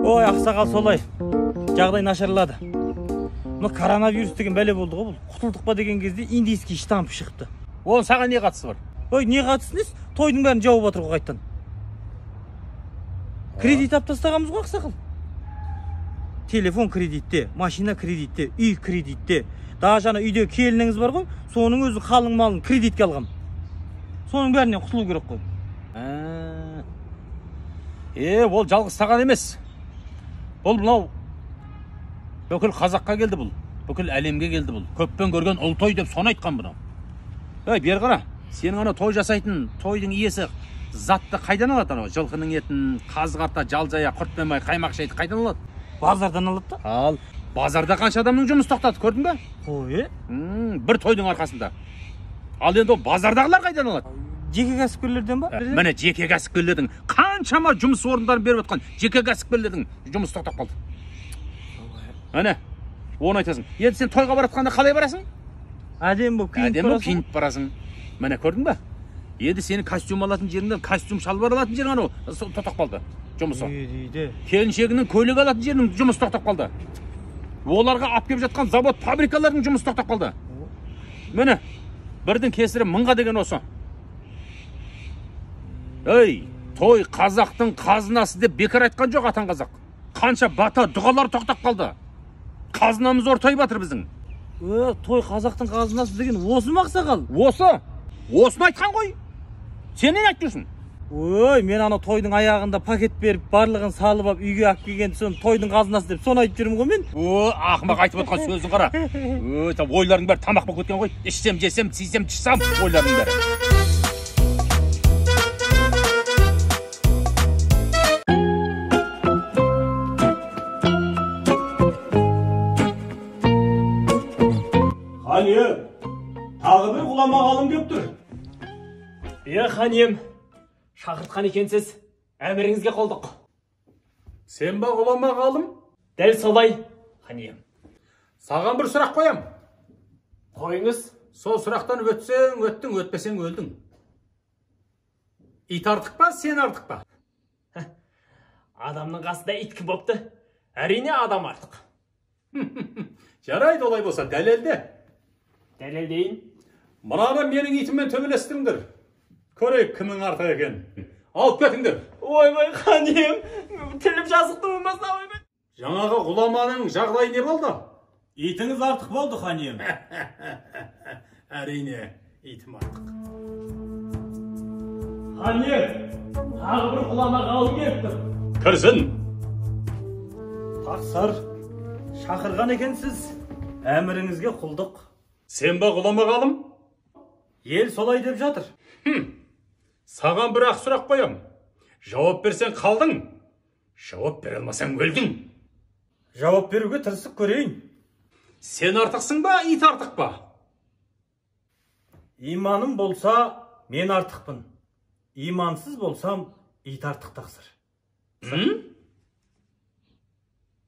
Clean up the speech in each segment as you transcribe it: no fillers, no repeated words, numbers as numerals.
Ой, ақсақал солай. Жағдай нашарлады. Мына коронавирус деген бәле болды ғой бұл. Құтылдық па деген кезде индийский штамп шықты. Ол саған не қатысы бар? Ой, не қатысы несі? Тойдың бәрін жауып отыр ғой қайттан. Кредит алып тастағанбыз ғой ақсақал. Телефон кредитте, машина кредитте, үй кредитте. Daha жаңа үйде келініңіз бар ғой, соның өзі қалың малын кредитке алғам. Соның бәрінен құтылу керек қой. Ол жалғыз саған емес. Бұл мынау бүкіл қазаққа келді бұл. Бүкіл әлемге келді бұл. Көппен көрген ұл той деп соны айтқан бұнау. Бер қара, сенің ана той жасайтын тойдың иесі затты қайдан алады анау? Жылқының етін, қаз-қарта, жал-жая, құрт пен май, қаймақ шайды қайдан алады? Базардан алады да. Ал базарда қанша адамның жұмыс тоқтады, көрдің бе? Ой, бір тойдың арқасында. Ал енді ол базардағылар қайдан алады? Жеке кәсіпкерлерден ба? Міне жеке кәсіпкерлердің қаншама жұмыс орындарын беріп отқан жеке кәсіпкерлердің жұмыс тоқтап қалды. Міне, оны айтасың. Енді сен тойға баратқанда қалай барасың? Әдемі болып киініп барасың. Міне көрдің бе? Енді сені костюм алатын жеріңде, костюм шалбар алатын жерің анау тоқтап қалды жұмысы. Келіншегінің көйлек алатын жерінің жұмысы тоқтап қалды. Оларға алып келіп жатқан завод, фабрикалардың жұмысы тоқтап қалды. Міне, бірдің кесірі мыңға деген осы. Ей, той қазақтың қазынасы деп бекер айтқан жоқ атан қазақ. Қанша бата дұғалар тоқтап қалды. Қазынамыз ортай батыр біздің. Той қазақтың қазынасы деген осы ма ақсақал? Осы. Осыны айтқан ғой. Сен не айтып жүрсің? Ой, мен ана тойдың аяғында пакет беріп, барлығын салып алып үйге алып келген соң тойдың қазынасы деп соны айтып жүрмін ғой мен. Ақымақ айтып отқан сөзің қара. Ойлардың бәрі тамақ болып кеткен ғой. Ішсем, жесем, тисем, тышсам ойлардың бәрі. Ханием, тағы бір ғұлама ғалым кеп тұр. Ханием, шақыртқан екенсіз, әміріңізге қолдық. Сен ба ғұлама ғалым? Дәл солай, ханием. Саған бір сұрақ қоям. Қойыңыз. Сол сұрақтан өтсең, өттің, өтпесең, өлдің. Ит артық па, сен артық па? Адамның қасында ит кім бопты? Әрине адам артық. Жарайды, олай болса, дәлелде. Дәлелдейін. Мынаны менің итіммен төбелестіңдір. Көрейік кімнің артық екен. Алып кетіңдер. Ойбай, ханием, тіліп жазықты болмасына, ойбай. Жаңағы ғұламаның жағдайы не болды? Итіңіз артық болды, ханием. Әрине, итім артық. Ханием, тағы бір ғұлама ғалым келіпті. Кірсін. Тақсыр, шақырған екенсіз, әміріңізге құлдық. Сен ба ғұлама ғалым? Ел солай деп жатыр. Саған бір ақ сұрақ қоям. Жауап берсең қалдың, жауап бере алмасаң өлдің. Жауап беруге тырысып көрейін. Сен артықсың ба, ит артық па? Иманым болса, мен артықпын. Имансыз болсам, ит артық тақсыр.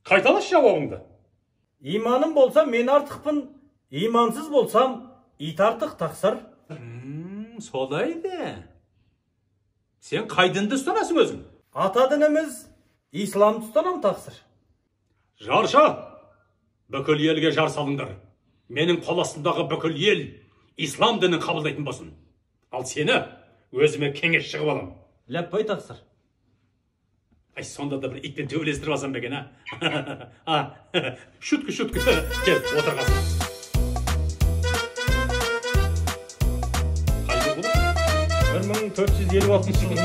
Қайталаш жауабыңды. Иманым болса, мен артықпын. Имансыз болсам, ит артық тақсыр. Солайды. Сен қай дінді ұстанасың өзің? Ата дініміз исламды ұстанам тақсыр. Жарша, бүкіл елге жар салыңдар. Менің қол астымдағы бүкіл ел ислам дінін қабылдайтын болсын. Ал сені өзіме кеңес шығып алам. Ләппай тақсыр. Ай, сонда да бір итпен төбелестіріп алсам беген, Шутка. Кел, отырғасын. 1456 жылы.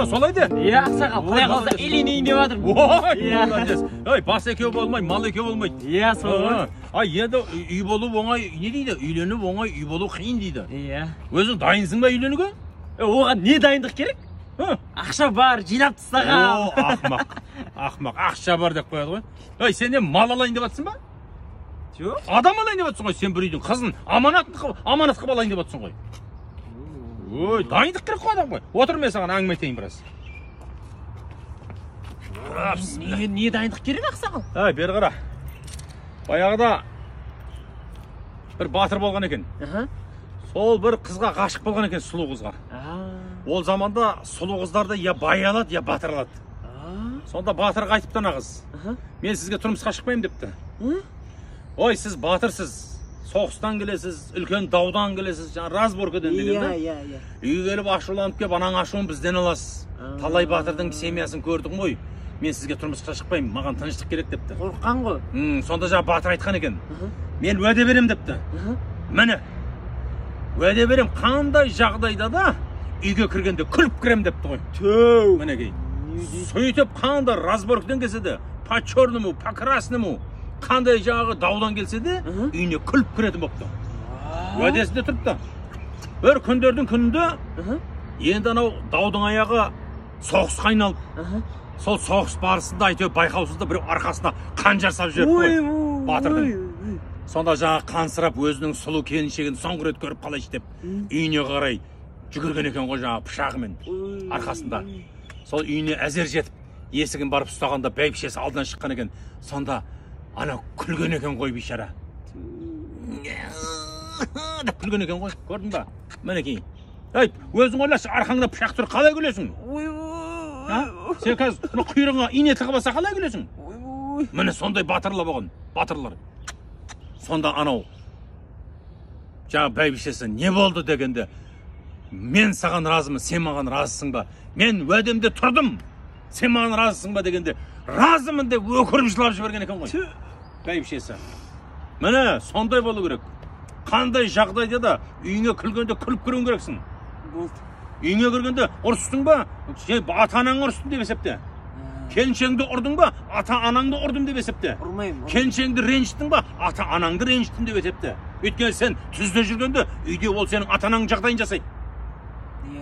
Солайды. Ақсақал, құдай қалса иленейін деп жатырмын. Ой, бас екеу болмай, мал екеу болмайды. Солай. Енді үй болу оңай, не дейді? Үйлену оңай, үй болу қиын дейді. Өзің дайынсың ба үйленуге? Оған не дайындық керек? Ақша бар, жинап тастаған. Ақмақ, ақша бар деп қояды ғой. Ой, сен не мал алайын деп жатсың ба? Жоқ. Адам алайын деп жатсың ғой, сен бір үйдің қызын аманат қылып алайын деп жатсың ғой. Ой, дайындық керек қой адам ғой. Отыр, мен саған әңгіме айтайын біраз. Не дайындық керек ақсақал? Бері қара. Баяғыда бір батыр болған екен. Сол бір қызға ғашық болған екен, сұлу қызға. Ол заманда сұлу қыздарды я баялады, я батыралады. Сонда батыр қайтыпты ана қыз. Мен сізге тұрмысқа шықпаймын депті. Ой, сіз батырсыз. Соғыстан келесіз, үлкен даудан келесіз, жаңа разборкадан дегенде. Үйге келіп ашуланып кеп, анаң ашуын бізден аласыз. Талай батырдың семьясын көрдім ғой. Мен сізге тұрмысқа шықпаймын, маған тыныштық керек депті. Қорыққан ғой. Сонда жаңа батыр айтқан екен. Мен уәде берем депті. Міне, уәде берем, қандай жағдайда да үйге кіргенде күліп кірем депті ғой. Төу. Мінекей. Сөйтіп қандай разборкадан келсе де, по черному, по красному, қандай жағы даудан келсе де, үйіне күліп кіретін бопты. Уәдесінде тұрыпты. Бір күндердің күнінде, енді анау даудың аяғы соғысқа айналып, сол соғыс барысында әйтеуір байқаусызда біреу арқасына қанжар салып жіберіп қойды батырдың. Сонда жаңа қансырап өзінің сұлу келіншегін соңғы рет көріп қалайшы деп үйіне қарай жүгірген екен ғой жаңа пышағымен арқасында. Сол үйіне әзер жетіп, есігін барып ұстағанда бәйбішесі алдынан шыққан екен. Сонда ана күлген екен ғой бейшара. Деп күлген екен ғой, көрдің ба? Мінекей. Ей, өзің ойлашы, арқаңда пышақ тұр, қалай күлесің? Сен қазір құйрығыңа ине тығып алса қалай күлесің? Міне сондай батырлар болған, батырлар. Сонда анау жаңа бәйбішесі не болды дегенде, мен саған разымын, сен маған разысың ба? Мен уәдемде тұрдым, сен маған разысың ба дегенде, разымын деп өкіріп жылап жіберген екен ғой бәйбішесі. Міне сондай болу керек. Қандай жағдайда да үйіңе күлгенде күліп кіруің керексің. Үйіңе кіргенде ұрыстың ба? Ата-анаңды ұрыстың деп есепте. Келіншегіңді ұрдың ба? Ата-анаңды ұрдым деп есепте. Ұрмаймын. Келіншегіңді ренжіттің ба? Ата-анаңды ренжіттім деп есепте. Өйткені сен түзде жүргенде үйде ол сенің ата-анаңның жағдайын жасайды.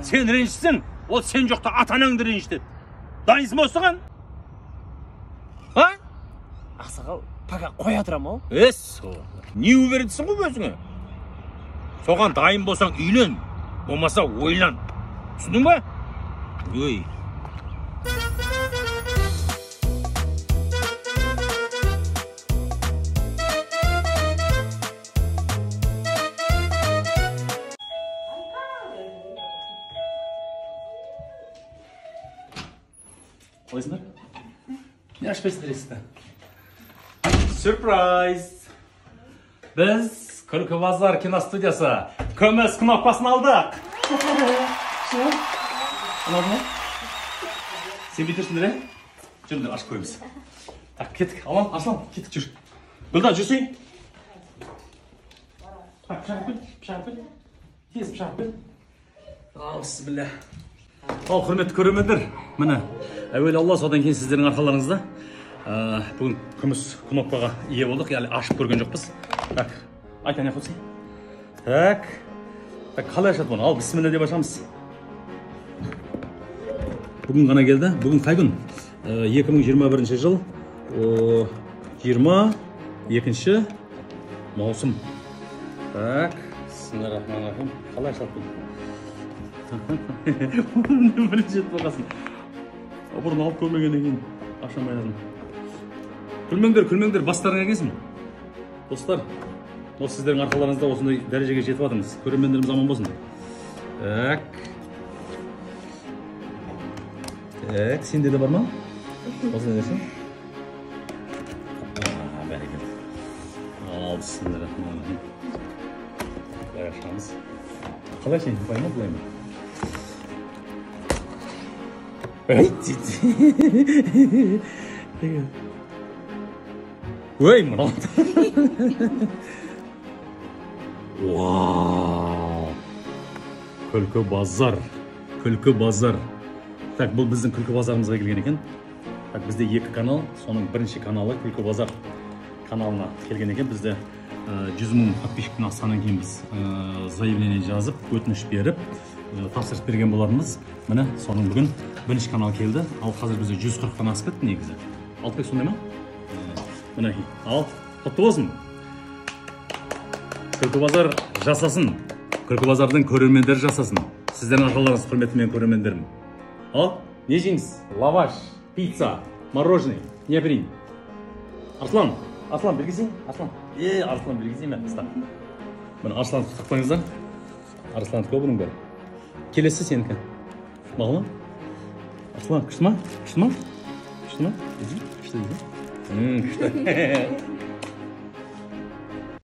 Сен ренжітсең, ол сен жоқта ата-анаңды ренжітеді. Дайынсың ба осыған? Ақсақал, пока қоя тұрам ау? Не уверенсің ғой өзіңе? Соған дайын болсаң үйлен, болмаса ойлан. Түсіндің ба? Ой. Oysunlar? Ne açmasın resite? Sürpriz! Biz Kırkı Bazar Kino Stüdyosu Kömez knopkasını aldık. Anladın mı? Sen bitirsin dire. Şimdi aç koyumuz. Tak gittik. Aman aslan gittik çür. Güldan cüsün. Bak pişak bil. Tez pişak bil. Bismillah. Al hürmetli көрермендер. Міне, әуелі Алла, содан кейін сіздердің арқаларыңызда бүгін күміс кнопкаға ие болдық, яғни ашып көрген жоқпыз. Так, айта не қойсың? Так, қалай ашады бұны? Ал, бісміллә деп ашамыз. Бүгін ғана келді. Бүгін қай күн? 2021 жыл 22 маусым. Так, бисмиллахиррахманиррахим. Қалай ашады бұны? Бірінші рет болғасын. Бұрын алып көрмегеннен кейін ашамай алдым. Күлмеңдер, бастарыңа келсін. Достар, осы сіздердің арқаларыңызда осындай дәрежеге жетіп жатырмыз. Көрермендеріміз аман болсын. Так, сенде де бар ма? Осы не десің? Бәрекелді. Ал, бисмиллахиррахманиррахим. Былай ашамыз. Қалай сен, былай ма, былай ма? Ой, мынау. Вау! Күлкі базар. Так, бұл біздің күлкі базарымызға келген екен. Так, бізде екі канал, соның бірінші каналы күлкі базар каналына келген екен. Бізде 100 мың подписчиктің асқаннан кейін біз заявление жазып, өтініш беріп, тапсырыс берген болармыз. Міне, соның бүгін бірінші канал келді. Ал қазір бізде 140-тан асып кетті негізі. Алтбек сондай ма? Міне, ал, құтты болсын. Күлкі базар жасасын. Күлкі базардың көрермендері жасасын. Сіздердің арқаларыңыз құрметті мен көрермендерім. Ал, не жейміз? Лаваш, пицца, мороженое, не берейін. Арслан білгізейін? Арслан білгізейін мен қыста. Міне, Арслан құттықтаңыздар. Арслан түкі бұның бәрі. Келесі сенікі. Mağlan. Aslan, күшті ма? Күшті ма? Күшті ма? Күшті дейді. Күшті.